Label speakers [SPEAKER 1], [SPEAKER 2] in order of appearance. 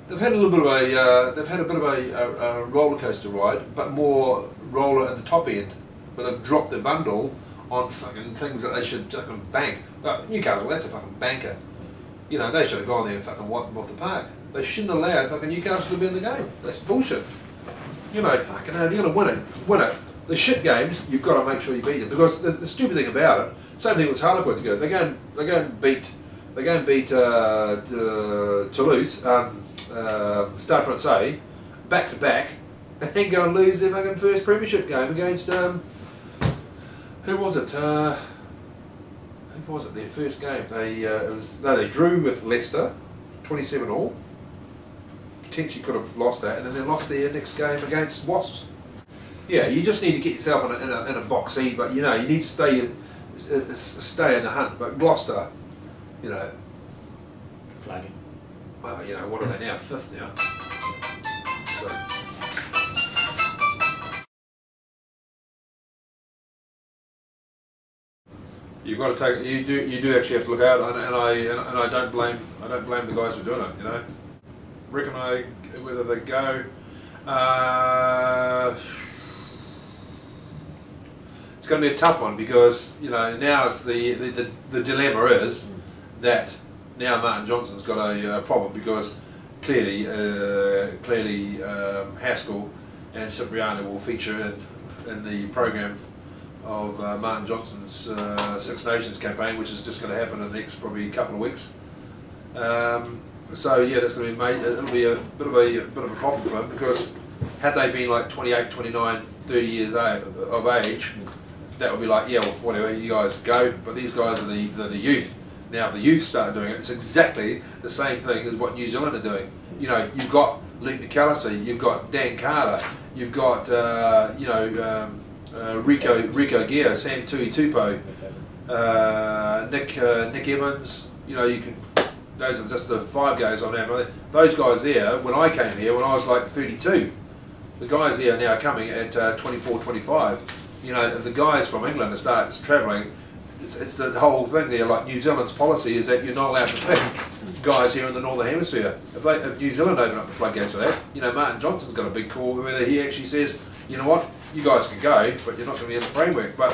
[SPEAKER 1] they've had a little bit of a roller coaster ride, but more roller at the top end, where they've dropped their bundle on fucking things that they should fucking bank. Newcastle, that's a fucking banker. You know, they should have gone there and fucking wiped them off the park. They shouldn't have allowed fucking Newcastle to be in the game. That's bullshit. You know, fucking hell, you're going to win it. The shit games, you've got to make sure you beat them. Because the stupid thing about it, same thing with Harlequins go. They go and beat Toulouse, Stade Francais, back to back, and then go and lose their fucking first premiership game against who was it? Who was it? Their first game. They drew with Leicester, 27-all. Potentially could have lost that, and then they lost their next game against Wasps. Yeah, you just need to get yourself in a box seat, but you know you need to stay in the hunt. But Gloucester, you know,
[SPEAKER 2] flagging.
[SPEAKER 1] Well, you know, what are they now? 5th now. So. You've got to take. You do actually have to look out, and I don't blame the guys for doing it. You know, reckon whether they go. It's going to be a tough one because you know now it's the dilemma is that now Martin Johnson's got a problem because clearly Haskell and Cipriano will feature in the program of Martin Johnson's Six Nations campaign, which is just going to happen in the next probably couple of weeks. So yeah, that's going to be it'll be a bit of a problem for him because had they been like 28, 29, 30 years of age, that would be like, yeah, well, whatever, you guys go. But these guys are the youth. Now, if the youth start doing it, it's exactly the same thing as what New Zealand are doing. You know, you've got Luke McAllister, you've got Dan Carter, you've got Rico Gear, Sam Tui Tupo, Nick Evans. You know, you can. Those are just the 5 guys on there. Those guys there, when I came here, when I was like 32, the guys there are now coming at 24, 25. You know, if the guys from England start travelling, it's the whole thing there. Like New Zealand's policy is that you're not allowed to pick guys here in the Northern Hemisphere. If New Zealand open up the floodgates for that, you know, Martin Johnson's got a big call whether he actually says, you know what, you guys can go, but you're not going to be in the framework. But